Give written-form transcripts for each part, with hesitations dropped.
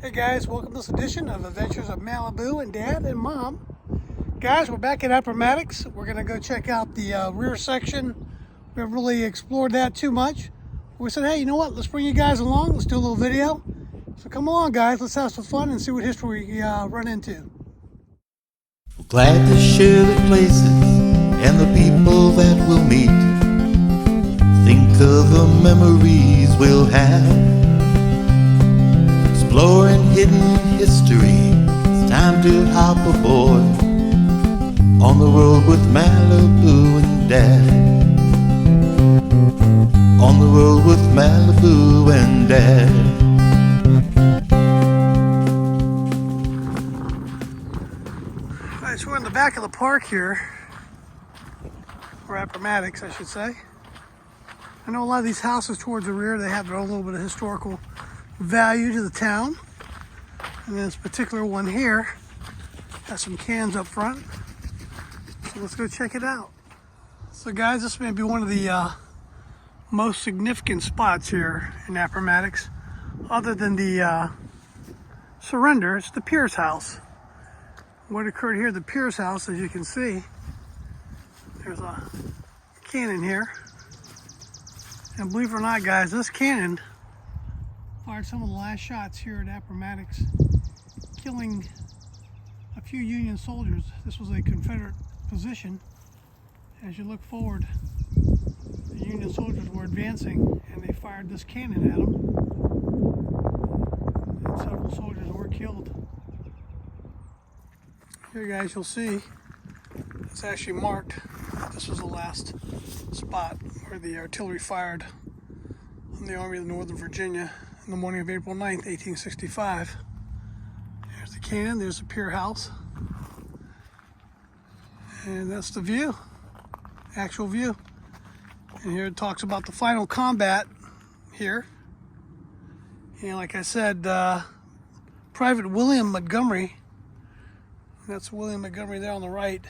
Hey guys, welcome to this edition of Adventures of Malibu and Dad and Mom. Guys, we're back at Appomattox. We're going to go check out the rear section. We haven't really explored that too much. We said, hey, you know what? Let's bring you guys along. Let's do a little video. So come along, guys. Let's have some fun and see what history we run into. We're glad to share the places and the people that we'll meet. Think of the memories we'll have. Exploring hidden history, it's time to hop aboard on the road with Malibu and Dad. On the road with Malibu and Dad. Alright, so we're in the back of the park here, or Appomattox, I should say. I know a lot of these houses towards the rear, they have their own little bit of historical value to the town. And this particular one here has some cans up front. So let's go check it out. So guys, this may be one of the most significant spots here in Appomattox. Other than the surrender, it's the Pierce house. What occurred here at the Pierce house, as you can see, there's a cannon here. And believe it or not, guys, this cannon fired some of the last shots here at Appomattox, killing a few Union soldiers. This was a Confederate position. As you look forward, the Union soldiers were advancing and they fired this cannon at them. And several soldiers were killed. Here, guys, you'll see it's actually marked. This was the last spot where the artillery fired on the Army of Northern Virginia in the morning of April 9th, 1865. There's the cannon, there's the pier house. And that's the view, actual view. And here it talks about the final combat here. And like I said, Private William Montgomery, that's William Montgomery there on the right.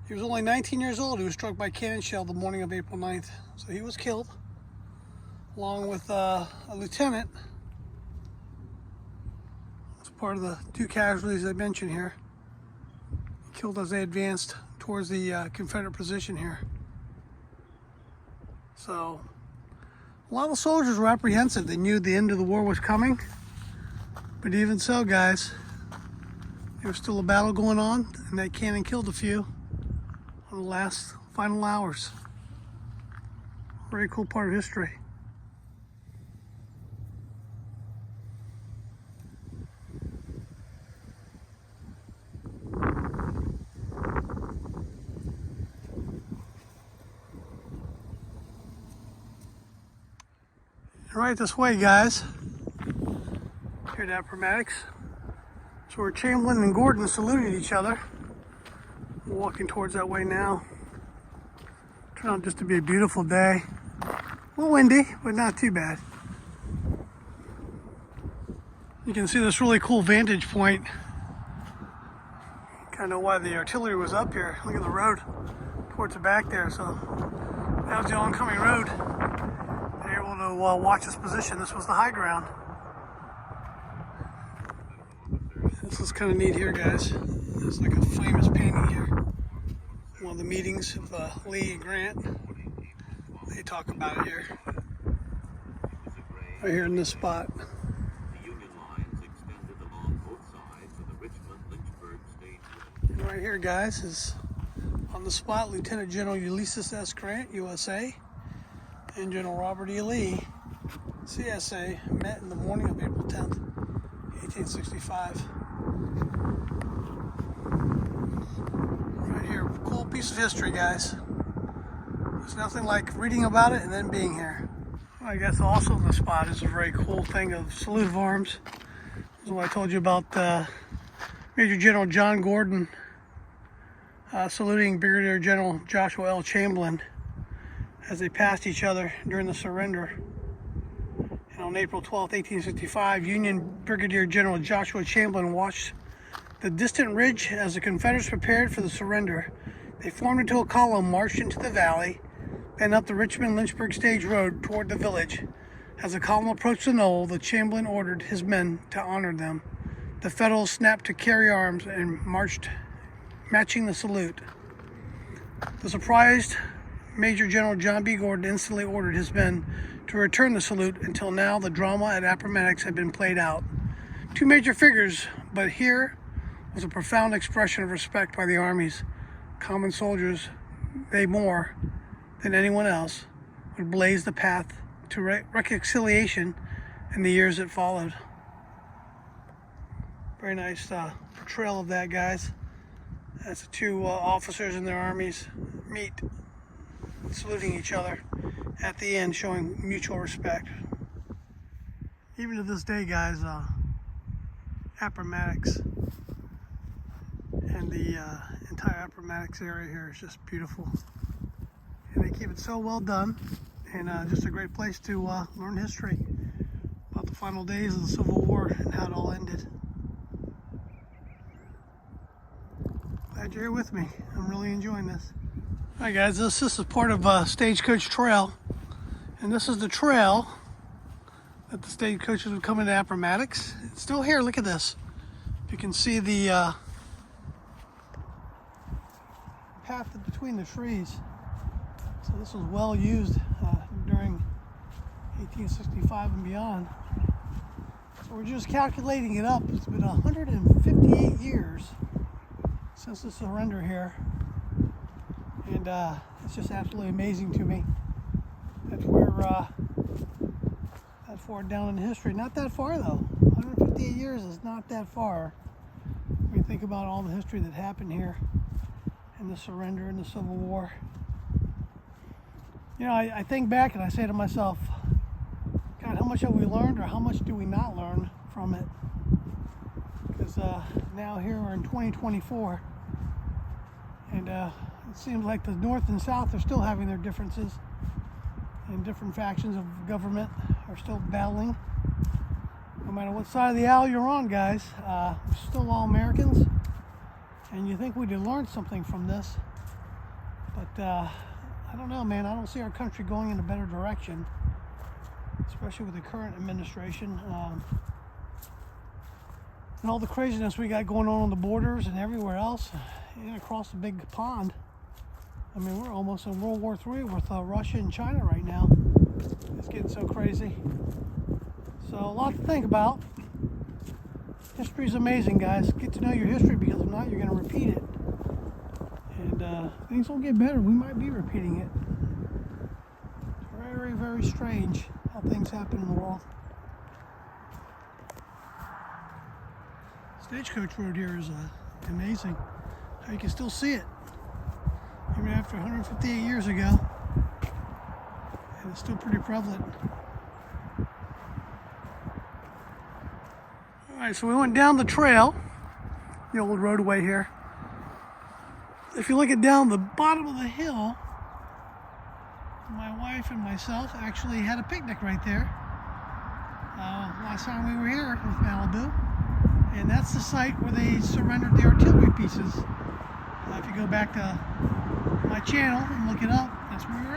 He was only 19 years old. He was struck by cannon shell the morning of April 9th. So he was killed, along with a lieutenant. It's part of the two casualties I mentioned here. Killed as they advanced towards the Confederate position here. So a lot of soldiers were apprehensive. They knew the end of the war was coming. But even so, guys, there was still a battle going on, and that cannon killed a few on the last final hours. Very cool part of history. Right this way, guys, here at Appomattox. So where Chamberlain and Gordon saluted each other. We're walking towards that way now. Turned out just to be a beautiful day. A little windy, but not too bad. You can see this really cool vantage point. Kind of know why the artillery was up here. Look at the road towards the back there. So that was the oncoming road. They're able to watch this position. This was the high ground. This is kind of neat here, guys. There's like a famous painting here. One of the meetings of Lee and Grant. They talk about it here. Right here in this spot. And right here, guys, is on the spot Lieutenant General Ulysses S. Grant, USA, and General Robert E. Lee, CSA, met in the morning of April 10th, 1865. Right here, cool piece of history, guys. There's nothing like reading about it and then being here. I guess also in the spot is a very cool thing of salute of arms. This is what I told you about Major General John Gordon saluting Brigadier General Joshua L. Chamberlain as they passed each other during the surrender. And on April 12, 1865, Union Brigadier General Joshua Chamberlain watched the distant ridge as the Confederates prepared for the surrender. They formed into a column, marched into the valley, and up the Richmond-Lynchburg Stage Road toward the village. As the column approached the knoll, the Chamberlain ordered his men to honor them. The Federals snapped to carry arms and marched, matching the salute. The surprised Major General John B. Gordon instantly ordered his men to return the salute. Until now, the drama at Appomattox had been played out. Two major figures, but here was a profound expression of respect by the armies. Common soldiers, they more than anyone else, would blaze the path to reconciliation in the years that followed. Very nice portrayal of that, guys. As the two officers in their armies meet, saluting each other at the end, showing mutual respect. Even to this day, guys, Appomattox and the entire Appomattox area here is just beautiful. And they keep it so well done, and just a great place to learn history about the final days of the Civil War and how it all ended. Glad you're here with me. I'm really enjoying this. All right, guys, this is part of Stagecoach Trail, and this is the trail that the stagecoaches would come into Appomattox. It's still here. Look at this. You can see the path between the trees. So this was well used during 1865 and beyond. So we're just calculating it up. It's been 158 years since the surrender here, and it's just absolutely amazing to me that we're that far down in history. Not that far though. 158 years is not that far when you think about all the history that happened here and the surrender and the Civil War. You know, I think back and I say to myself, God, how much have we learned, or how much do we not learn from it? Because now here we're in 2024, and it seems like the North and South are still having their differences, and different factions of government are still battling. No matter what side of the aisle you're on, guys, we're still all Americans, and you think we'd have learned something from this, but I don't know, man. I don't see our country going in a better direction, especially with the current administration. And all the craziness we got going on the borders and everywhere else, and across the big pond. I mean, we're almost in World War III with Russia and China right now. It's getting so crazy. So a lot to think about. History's amazing, guys. Get to know your history, because if not, you're going to repeat it. And things will get better. We might be repeating it. Very, very strange how things happen in the world. Stagecoach Road here is amazing. How you can still see it, even after 158 years ago, and it's still pretty prevalent. All right, so we went down the trail, the old roadway here. If you look at down the bottom of the hill, my wife and myself actually had a picnic right there. Last time we were here with Malibu, and that's the site where they surrendered the artillery pieces. If you go back to my channel and look it up, that's where we were